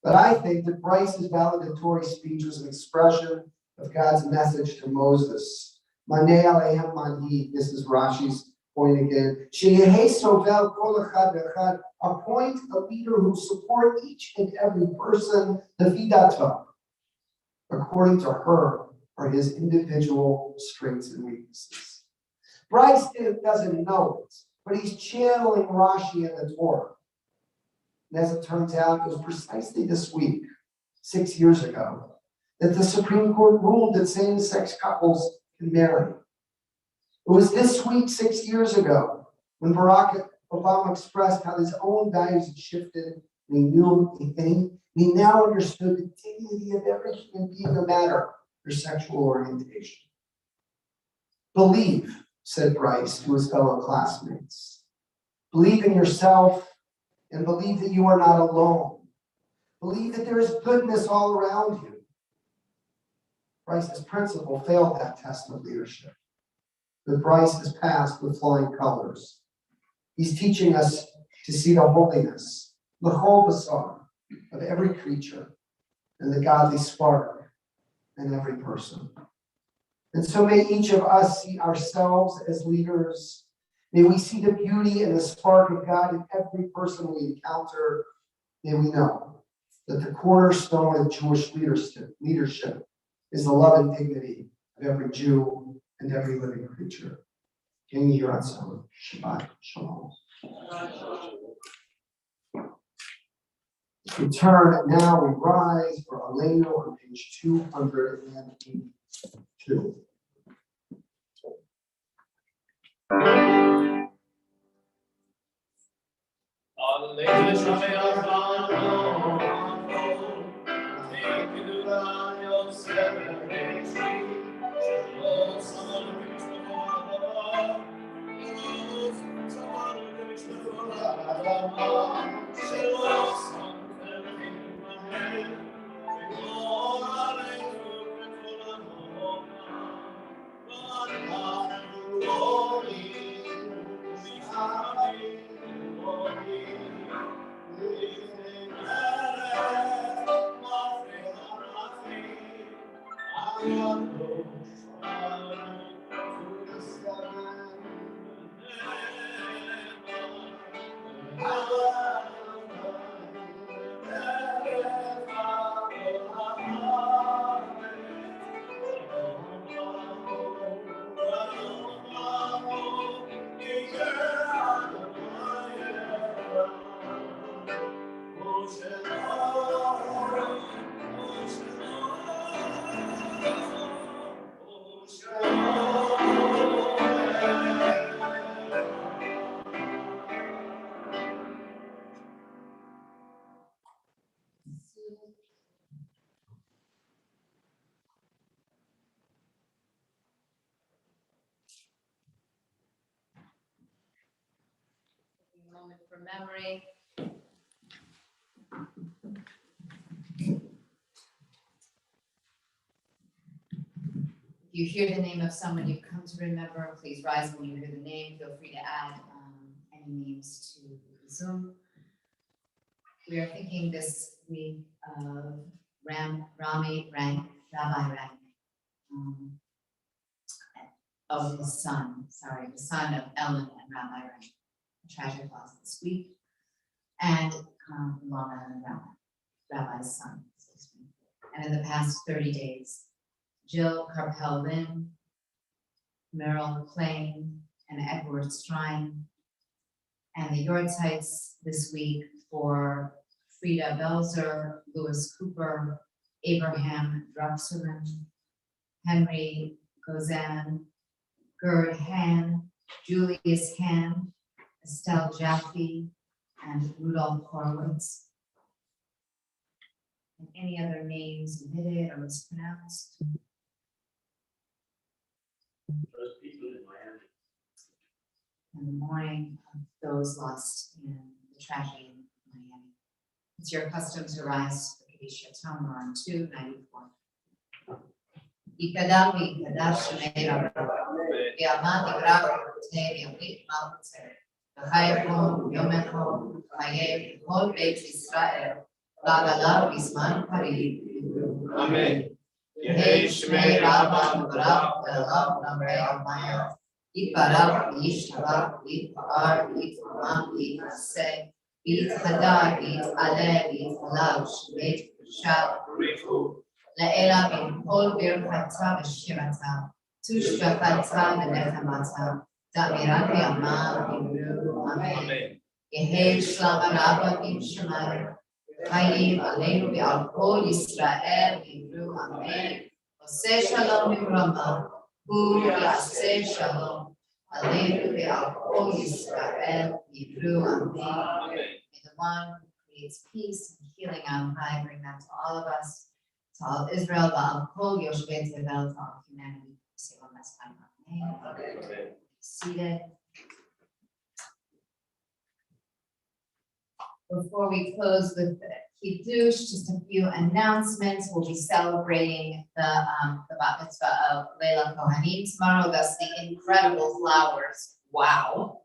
But I think that Bryce's valedictory speech was an expression of God's message to Moses. Maneh alehem manhig. This is Rashi's point again. Sheyeh sovel kol echad ve'echad. Appoint a leader who support each and every person, lefidato, according to her or his individual strengths and weaknesses. Bryce doesn't know it, but he's channeling Rashi in the Torah. And as it turns out, it was precisely this week, 6 years ago, that the Supreme Court ruled that same-sex couples can marry. It was this week, 6 years ago, when Barack Obama expressed how his own values had shifted, and he knew, and he now understood the dignity of every human being, no matter your sexual orientation. Believe, said Bryce to his fellow classmates. Believe in yourself and believe that you are not alone. Believe that there is goodness all around you. Bryce's principal failed that test of leadership, but Bryce has passed with flying colors. He's teaching us to see the holiness, the whole basar of every creature and the godly spark in every person. And so may each of us see ourselves as leaders. May we see the beauty and the spark of God in every person we encounter. May we know that the cornerstone of Jewish leadership is the love and dignity of every Jew and every living creature. Yehei Ratzon. Shabbat Shalom. We turn now, we rise for Aleinu on page 282. A moment for memory. If you hear the name of someone you've come to remember, please rise when you hear the name. Feel free to add any names to the Zoom. We are thinking this week of Rabbi Rank, of his son, the son of Ellen and Rabbi Rank, a tragic loss this week, and Lana and Rabbi's son. And in the past 30 days, Jill Carpel-Lynn, Merrill Klain, and Edward Strine, and the Yorzites this week for Frida Belzer, Louis Cooper, Abraham Druxerman, Henry Gozan, Gerd Han, Julius Han, Estelle Jaffe, and Rudolph Horowitz. And any other names omitted or mispronounced? Those people in Miami. In the mourning of those lost in the tragedy in Miami. It's your custom to rise for Kaddish Yatom on 294. Ikadam Ikadash Shemei Yamad Igrab Te Yamit Malkutzer V'chayekom Yomekom V'chayev Kol Beit Yisrael V'agalav Bisman Parib. Amen. Yehei Shmei Rabba Mevorach Ve'elav Namrei Almaya Yitbarach V'yishtabach V'yitpa'ar V'yitmamah V'yitnaseh V'yithadar V'yit'aleh V'yit'alav Shemei T'Kushav La'ela Min Kol Birchata V'Shirata Tushbachata V'Nechamata Da'mirat V'Yamah V'Yimru Amen. Yehei Shlama Rabba V'Yimshamayim Chayim Aleinu V'Al Kol Yisrael V'Yimru Amen. Oseh Shalom V'Rama Hu Yaseh Shalom Aleinu V'Al Kol Yisrael V'Yimru Amen. May the one who creates peace and healing on high bring that to all of us. To all of Israel, Ba'al Kol Yoshvei Tevel, to all of humanity, say one last time, amen. Amen. Seated. Before we close with the Kiddush, just a few announcements. We'll be celebrating the bat mitzvah of Leila Kohanim tomorrow. That's the incredible flowers. Wow.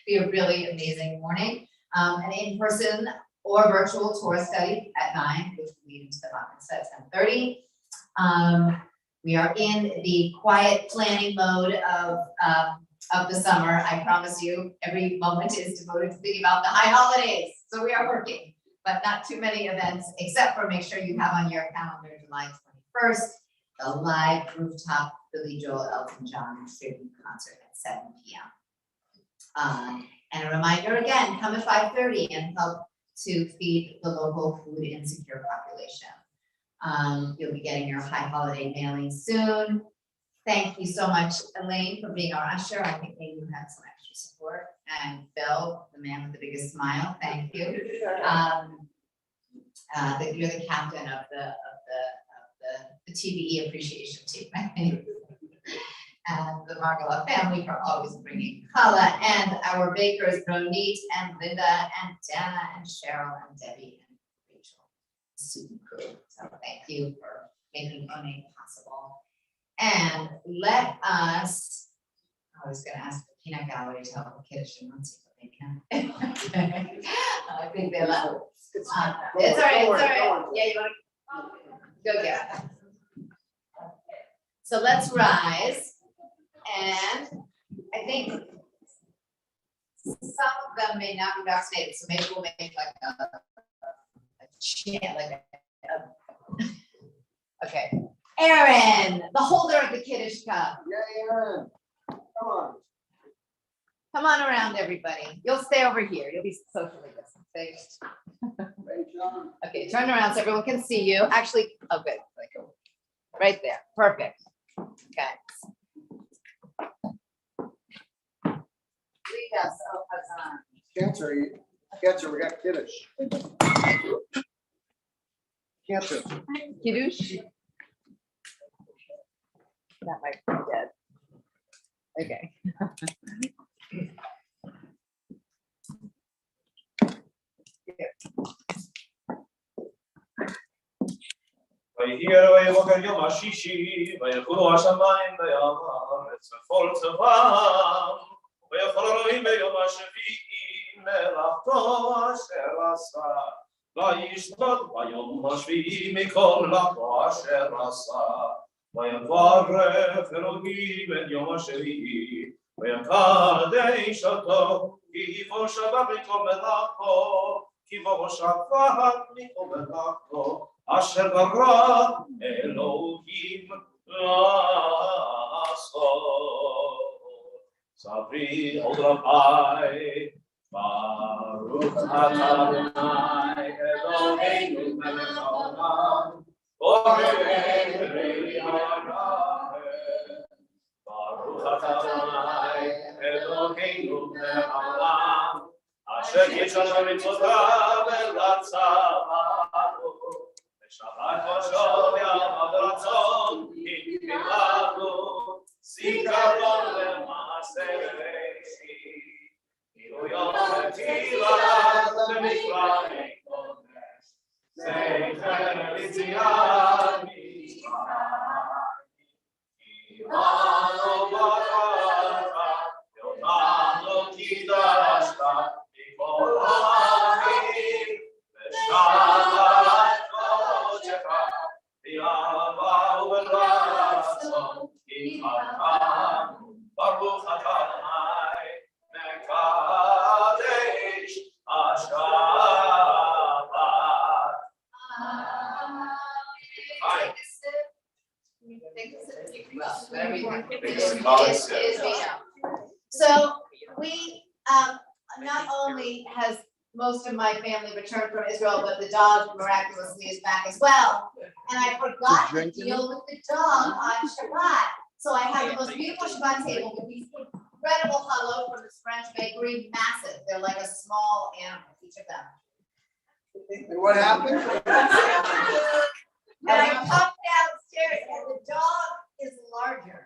Be a really amazing morning. An in-person or virtual Torah study at 9, which will lead into the bat mitzvah at 10:30. We are in the quiet planning mode of the summer. I promise you, every moment is devoted to thinking about the high holidays. So we are working, but not too many events, except for make sure you have on your calendar July 21st, the live rooftop Billy Joel Elton John tribute concert at 7 p.m. And a reminder again, come at 5:30 and help to feed the local food insecure population. You'll be getting your high holiday mailing soon. Thank you so much, Elaine, for being our usher. I think maybe you had some extra support. And Phil, the man with the biggest smile, thank you. You're the captain of the TVE appreciation team, I think. And the Margola family for always bringing challah, and our bakers, Ronit and Linda and Dana and Cheryl and Debbie and Rachel, the super crew. So thank you for making One possible. And let us, I was gonna ask the peanut gallery to help the kids, and let's see what they can. I think they love. It's all right, it's all right. Yeah, you wanna go get it. So let's rise. And I think some of them may not be vaccinated, so maybe we'll make like a chant, like okay. Aaron, the holder of the Kiddush cup. Yeah, Aaron. Come on. Come on around, everybody. You'll stay over here. You'll be socially distanced. Great job. Okay, turn around so everyone can see you. Actually, oh good. Right there. Perfect. Okay. Lead us, oh, Hassan. Cancer, we got Kiddush. Cancer. Kiddush. That might be dead. Okay. ויהי אלוהי בוקר יום השישי, ויחולו השמיים והארץ וכל צבאם, ויכל אלוהים ביום השביעי מלאכתו אשר עשה, וישבות ביום השביעי מכל מלאכתו אשר עשה, ויברך אלוהים את יום השביעי, ויקדש אותו, כי בו שבת מכל מלאכתו, כי בו שבת מכל מלאכתו, אשר ברא אלוהים לעשות. ספרי עוד רבי, ברוך אתה אדוני אלוהינו מלך העולם, בורא העולם. ברוך אתה אדוני אלוהינו מלך העולם, אשר קידשנו מצוותיו ורצנו. שבת קודשו ויעמד רצון, כי קיבלנו זיכרון למעשה ראשי. כאילו יום נטילת במצרים קודש, זכר ליציאת מצרים. כי אנו בחרת, ואותנו קידשת, מכל העמים, ושבת ברוך אתה אדוני מקדש השבת. So we not only has most of my family returned from Israel, but the dog miraculously is back as well. And I forgot to deal with the dog on Shabbat. So I have the most beautiful Shabbat table with these incredible challah from this French bakery, massive. They're like a small animal, each of them. And what happened? And I come downstairs and the dog is larger.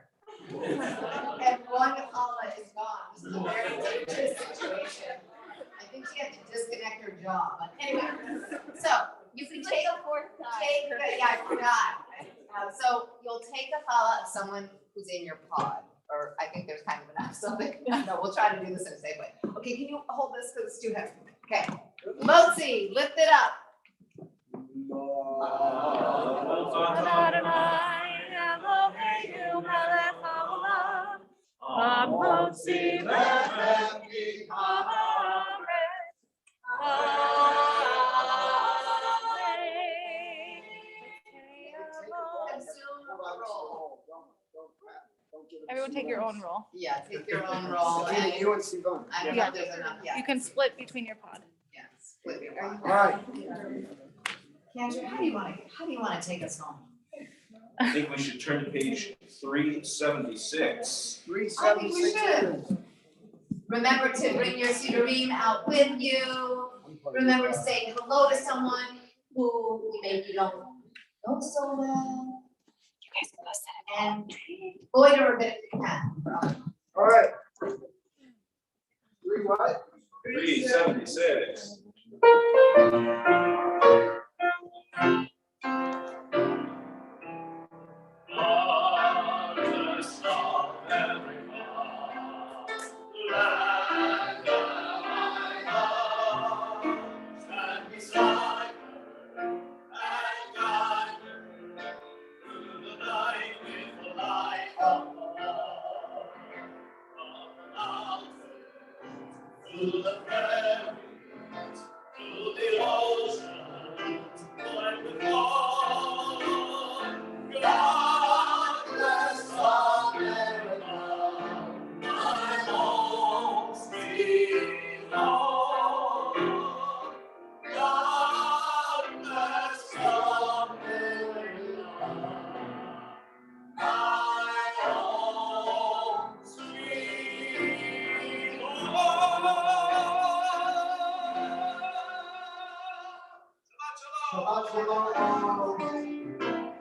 And one Hala is gone. This is a very dangerous situation. I think she had to disconnect her jaw, but anyway. So you can take a yeah, I forgot. So you'll take a Hala of someone who's in your pod, or I think there's kind of enough, so no, we'll try to do this in a safe way. Okay, can you hold this because it's too heavy? Okay. Motzi, lift it up. Everyone take your own roll. Yeah, take your own roll. Tina, you and Sivan. I don't know if there's enough, yeah. You can split between your pod. Yeah, split your pod. All right. Kendra, how do you want to take us home? I think we should turn to page 376. 376. Remember to bring your pseudonym out with you. Remember to say hello to someone who maybe you don't know so well. You guys can go sit. And loiter a bit if you can. All right. 3 what? 376. Shabbat shalom.